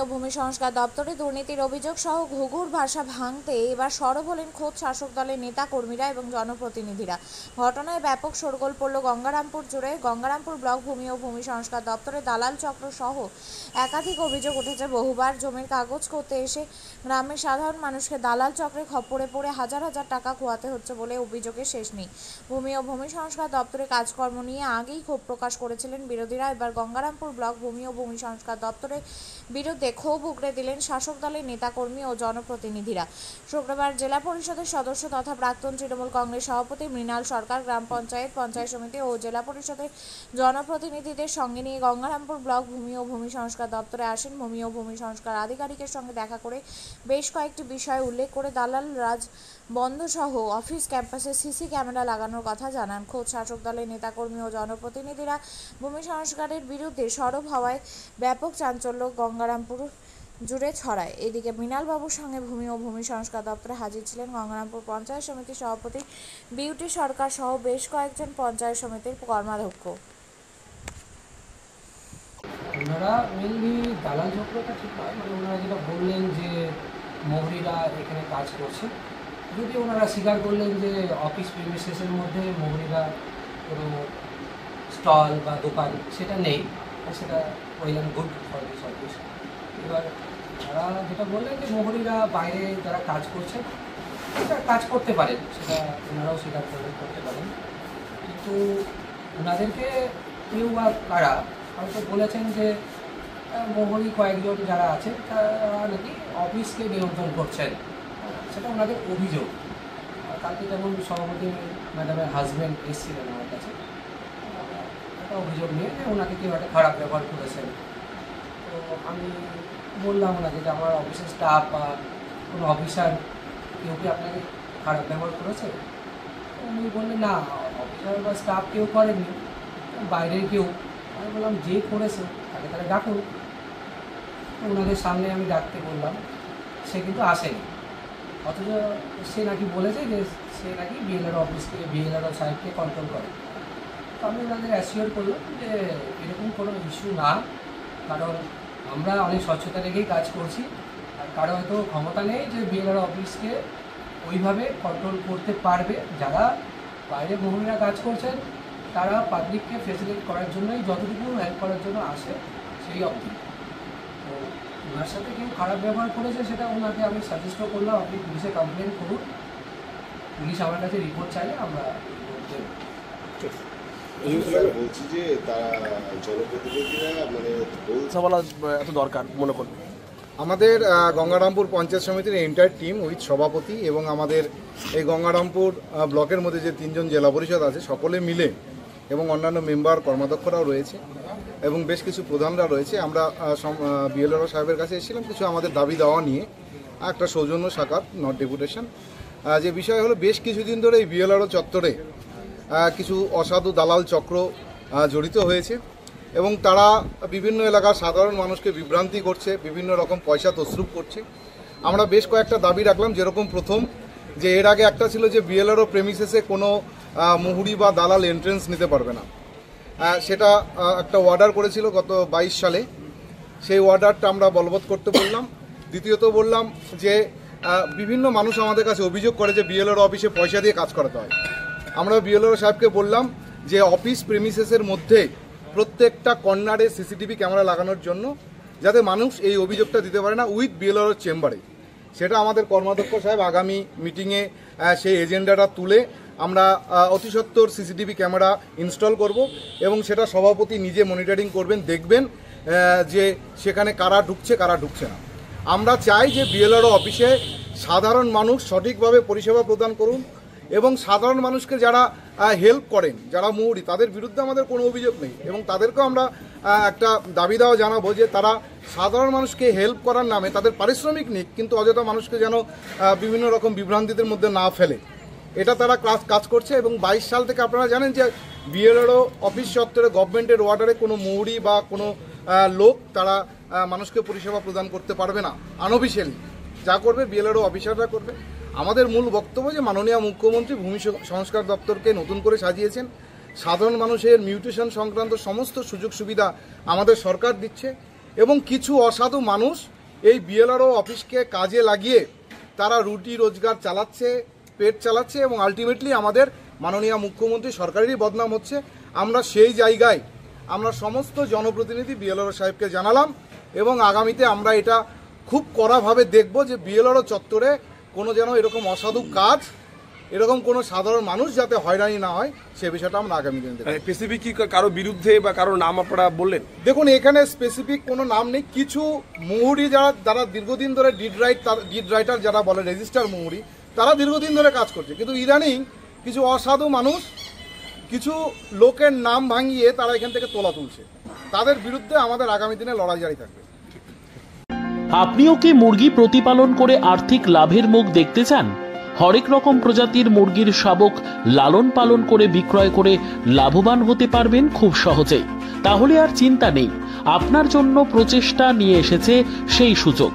ও ভূমি সংস্কার দপ্তরে দুর্নীতির অভিযোগ সহ ঘুঘুর ভাষা ভাঙতে এবার সরব হলেন খোদ শাসক দলের নেতা কর্মীরা এবং জনপ্রতিনিধিরা। ঘটনায় ব্যাপক শোরগোল পড়ল গঙ্গারামপুর জুড়ে। গঙ্গারামপুর ব্লক ভূমি ও ভূমি সংস্কার দপ্তরে দালাল চক্র সহ একাধিক অভিযোগ উঠেছে। বহুবার জমির কাগজ করতে এসে গ্রামের সাধারণ মানুষকে দালাল চক্রে খপ্পরে পড়ে হাজার হাজার টাকা খোয়াতে হচ্ছে বলে অভিযোগের শেষ নেই। ভূমি ও ভূমি সংস্কার দপ্তরে কাজকর্ম নিয়ে আগেই ক্ষোভ প্রকাশ করেছিলেন বিরোধীরা। এবার গঙ্গারামপুর ব্লক ভূমি ও ভূমি সংস্কার দপ্তরের বিরুদ্ধে ক্ষোভ উগরে দিলেন শাসক দলের নেতাকর্মী ও জনপ্রতিনিধিরা। শুক্রবার জেলা পরিষদের সদস্য তথা প্রাক্তন তৃণমূল কংগ্রেস সভাপতি মৃণাল সরকার গ্রাম পঞ্চায়েত, পঞ্চায়েত সমিতি ও জেলা পরিষদের জনপ্রতিনিধিদের সঙ্গে নিয়ে গঙ্গারামপুর ব্লক ভূমি ও ভূমি সংস্কার দপ্তরে আসেন। ভূমি ও ভূমি সংস্কার আধিকারিকের সঙ্গে দেখা করে বেশ কয়েকটি বিষয় উল্লেখ করে দালাল রাজ বন্ধ সহ অফিস ক্যাম্পাসে সিসি ক্যামেরা লাগানোর কথা জানান। খোদ শাসক দলের নেতাকর্মী ও জনপ্রতিনিধিরা ভূমি সংস্কারের বিরুদ্ধে সরব হওয়ায় ব্যাপক চাঞ্চল্য গঙ্গারামপুর জুড়ে ছড়ায়। এদিকে মৃণালবাবুর সঙ্গে ভূমি ও ভূমি সংস্কার দপ্তরে হাজির ছিলেন গঙ্গারামপুর পঞ্চায়েত সমিতির সভাপতি বিউটি সরকার সহ বেশ কয়েকজন পঞ্চায়েত সমিতির কর্মাধ্যক্ষ। ওনারা মেনলি দালাল চক্রটা ঠিক নয়, মানে ওনারা যেটা বললেন যে মহরীরা এখানে কাজ করছে, যদি ওনারা স্বীকার করলেন যে অফিস প্রিমিসেসের মধ্যে মহরীরা কোনো স্টল বা দোকান সেটা নেই, সেটা well and good for this office. এবার তারা যেটা বললেন যে মহরীরা বাইরে যারা কাজ করছেন সেটা কাজ করতে পারেন, সেটা ওনারাও স্বীকার করতে পারেন, কিন্তু ওনাদেরকে কেউ বা কারা হয়তো বলেছেন যে মহরী কয়েকজন যারা আছে তারা নাকি অফিসকে নিয়ন্ত্রণ করছেন, সেটা ওনাদের অভিযোগ। কালকে যেমন সভাপতি ম্যাডামের হাজব্যান্ড এসেছিলেন আমার কাছে একটা অভিযোগ নিয়ে যে ওনাকে কেউ একটা খারাপ ব্যবহার করেছেন। তো আমি বললাম ওনাকে যে আমার অফিসের স্টাফ বা কোনো অফিসার কেউ কি আপনাকে খারাপ ব্যবহার করেছে? উনি বললেন না, অফিসার বা স্টাফ কেউ করেননি, বাইরের কেউ। আমি বললাম যে করেছে তাকে তাহলে ডাকুন। ওনাদের সামনে আমি ডাকতে বললাম, সে কিন্তু আসেনি, অথচ সে নাকি বলেছে যে সে নাকি বিএলআর অফিসকে বিএলআর সাহেবকে কন্ট্রোল করে। তো আমি ওনাদের অ্যাসিওর করলাম যে এরকম কোনো ইস্যু না, কারণ আমরা অনেক স্বচ্ছতা রেখেই কাজ করছি, আর কারো হয়তো ক্ষমতা নেই যে বিএলআর অফিসকে ওইভাবে কন্ট্রোল করতে পারবে। যারা বাইরে মহিলারা কাজ করছেন তারা পাবলিককে ফেসিলিটেট করার জন্যই যতটুকু হেল্প করার জন্য আসে সেই অবধি। তো ওনার সাথে কেউ খারাপ ব্যবহার করেছে সেটা ওনাকে আমি সাজেস্টও করলাম আপনি পুলিশে কমপ্লেন করুন, পুলিশ আমার কাছে রিপোর্ট চাইলে আমরা রিপোর্ট দেব। বলছি যে তারা জনপ্রতিনিধিরা মানে বলা এত দরকার মনে করি। আমাদের গঙ্গারামপুর পঞ্চায়েত সমিতির এন্টায়ার টিম উইথ সভাপতি এবং আমাদের এই গঙ্গারামপুর ব্লকের মধ্যে যে 3জন জেলা পরিষদ আছে সকলে মিলে এবং অন্যান্য মেম্বার কর্মাধ্যক্ষরাও রয়েছে এবং বেশ কিছু প্রধানরা রয়েছে, আমরা বিএলআর সাহেবের কাছে এসেছিলাম কিছু আমাদের দাবি দেওয়া নিয়ে। একটা সৌজন্য সাক্ষাৎ নট ডেপুটেশন। যে বিষয় হলো বেশ কিছুদিন ধরে এই বিএলআর চত্বরে কিছু অসাধু দালাল চক্র জড়িত হয়েছে এবং তারা বিভিন্ন এলাকার সাধারণ মানুষকে বিভ্রান্তি করছে, বিভিন্ন রকম পয়সা তসরুপ করছে। আমরা বেশ কয়েকটা দাবি রাখলাম, যেরকম প্রথম যে এর আগে একটা ছিল যে বিএলআরও প্রেমিসেসে কোনো মুহুরি বা দালাল এন্ট্রেন্স নিতে পারবে না, সেটা একটা অর্ডার করেছিল গত 22 সালে, সেই অর্ডারটা আমরা বলবৎ করতে বললাম। দ্বিতীয়ত বললাম যে বিভিন্ন মানুষ আমাদের কাছে অভিযোগ করে যে বিএলআর অফিসে পয়সা দিয়ে কাজ করাতে হয়। আমরা বিএলআর সাহেবকে বললাম যে অফিস প্রেমিসেসের মধ্যে প্রত্যেকটা কর্নারে সিসিটিভি ক্যামেরা লাগানোর জন্য, যাতে মানুষ এই অভিযোগটা দিতে পারে না উইথ বিএলআর চেম্বারে। সেটা আমাদের কর্মাধ্যক্ষ সাহেব আগামী মিটিংয়ে সেই এজেন্ডাটা তুলে আমরা অতি সত্বর সিসিটিভি ক্যামেরা ইনস্টল করব এবং সেটা সভাপতি নিজে মনিটরিং করবেন, দেখবেন যে সেখানে কারা ঢুকছে কারা ঢুকছে না। আমরা চাই যে বিএলআর অফিসে সাধারণ মানুষ সঠিকভাবে পরিষেবা প্রদান করুন এবং সাধারণ মানুষকে যারা হেল্প করেন, যারা মৌরি, তাদের বিরুদ্ধে আমাদের কোনো অভিযোগ নেই এবং তাদেরকেও আমরা একটা দাবি দেওয়া জানাবো যে তারা সাধারণ মানুষকে হেল্প করার নামে তাদের পারিশ্রমিক নিক, কিন্তু অযথা মানুষকে যেন বিভিন্ন রকম বিভ্রান্তিদের মধ্যে না ফেলে, এটা তারা কাজ করছে। এবং 22 সাল থেকে আপনারা জানেন যে বিএলআরও অফিস চত্বরে গভর্নমেন্টের অর্ডারে কোনো মৌরি বা কোনো লোক তারা মানুষকে পরিষেবা প্রদান করতে পারবে না। আনঅফিশিয়ালি যা করবে বিএলআরও অফিসাররা করবে। আমাদের মূল বক্তব্য যে মাননীয় মুখ্যমন্ত্রী ভূমি সংস্কার দপ্তরকে নতুন করে সাজিয়েছেন, সাধারণ মানুষের মিউটেশন সংক্রান্ত সমস্ত সুযোগ সুবিধা আমাদের সরকার দিচ্ছে এবং কিছু অসাধু মানুষ এই বিএলআরও অফিসকে কাজে লাগিয়ে তারা রুটি রোজগার চালাচ্ছে, পেট চালাচ্ছে এবং আলটিমেটলি আমাদের মাননীয় মুখ্যমন্ত্রী সরকারেরই বদনাম হচ্ছে। আমরা সেই জায়গায় আমরা সমস্ত জনপ্রতিনিধি বিএলআরও সাহেবকে জানালাম এবং আগামীতে আমরা এটা খুব কড়াভাবে দেখব যে বিএলআরও চত্বরে কোনো যেন এরকম অসাধু কাজ, এরকম কোনো সাধারণ মানুষ যাতে হয়রানি না হয় সে বিষয়টা আমরা আগামী দিনে দেখব। স্পেসিফিক কি কারো বিরুদ্ধে বা কারো নাম আপনারা বললেন? দেখুন, এখানে স্পেসিফিক কোনো নাম নেই। কিছু মুহুরি যারা দীর্ঘদিন ধরে ডিড রাইটার যারা বলে রেজিস্টার মুহুরি, তারা দীর্ঘদিন ধরে কাজ করছে, কিন্তু ইদানিং কিছু অসাধু মানুষ কিছু লোকের নাম ভাঙিয়ে তারা এখান থেকে তোলা তুলছে। তাদের বিরুদ্ধে আমাদের আগামী দিনে লড়াই জারি থাকবে। আপনিও কি মুরগি প্রতিপালন করে আর্থিক লাভের মুখ দেখতে চান? হরেক রকম প্রজাতির মুরগির শাবক লালন পালন করে বিক্রয় করে লাভবান হতে পারবেন খুব সহজেই। তাহলে আর চিন্তা নেই, আপনার জন্য প্রচেষ্টা নিয়ে এসেছে সেই সুযোগ।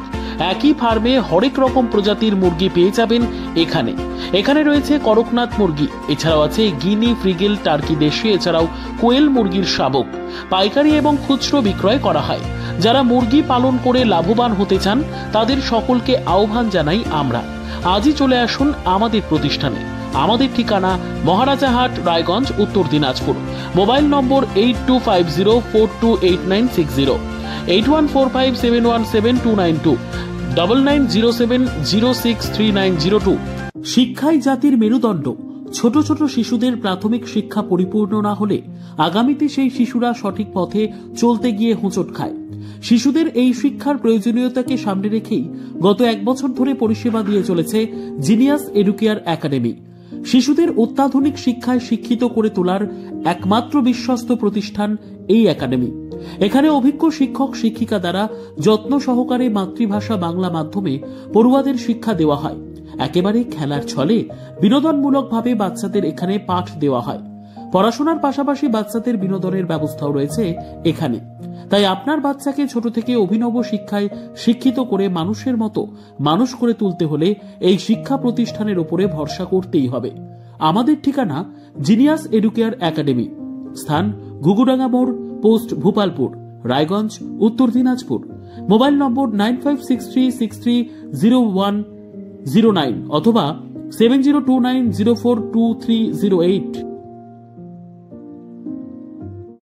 একই ফার্মে হরেক রকম প্রজাতির মুরগি পেয়ে যাবেন এখানে রয়েছে করকনাথ মুরগি, এছাড়াও আছে গিনি, ফ্রিগেল, টার্কি দেশি, এছাড়াও কোয়েল মুরগির শাবক। পাইকারি এবং খুচরো বিক্রয় করা হয়। যারা মুরগি পালন করে লাভবান হতে চান তাদের সকলকে আহ্বান জানাই আমরা। আজই চলে আসুন আমাদের প্রতিষ্ঠানে। আমাদের ঠিকানা মহারাজাহাট, রায়গঞ্জ, উত্তর দিনাজপুর। মোবাইল নম্বর 8250428960, 8145717292, 9907063902। শিক্ষাই জাতির মেরুদণ্ড। ছোট ছোট শিশুদের প্রাথমিক শিক্ষা পরিপূর্ণ না হলে আগামীতে সেই শিশুরা সঠিক পথে চলতে গিয়ে হোঁচট খায়। শিশুদের এই শিক্ষার প্রয়োজনীয়তাকে সামনে রেখেই গত 1 বছর ধরে পরিষেবা দিয়ে চলেছে জিনিয়াস এডুকেয়ার একাডেমি। শিশুদের অত্যাধুনিক শিক্ষায় শিক্ষিত করে তোলার একমাত্র বিশ্বস্ত প্রতিষ্ঠান এই একাডেমি। এখানে অভিজ্ঞ শিক্ষক শিক্ষিকা দ্বারা যত্ন সহকারে মাতৃভাষা বাংলা মাধ্যমে পড়ুয়াদের শিক্ষা দেওয়া হয়। একেবারে খেলার ছলে বিনোদনমূলকভাবে বাচ্চাদের এখানে পাঠ দেওয়া হয়। পড়াশোনার পাশাপাশি বাচ্চাদের বিনোদনের ব্যবস্থাও রয়েছে এখানে। তাই আপনার বাচ্চাকে ছোট থেকে অভিনব শিক্ষায় শিক্ষিত করে মানুষের মতো মানুষ করে তুলতে হলে এই শিক্ষা প্রতিষ্ঠানের উপরে ভরসা করতেই হবে। আমাদের ঠিকানা জিনিয়াস এডুকেয়ার একাডেমি, স্থান ঘুঘুডাঙ্গা মোড়, পোস্ট ভূপালপুর, রায়গঞ্জ, উত্তর দিনাজপুর। মোবাইল নম্বর 9563630109 অথবা 7029042308।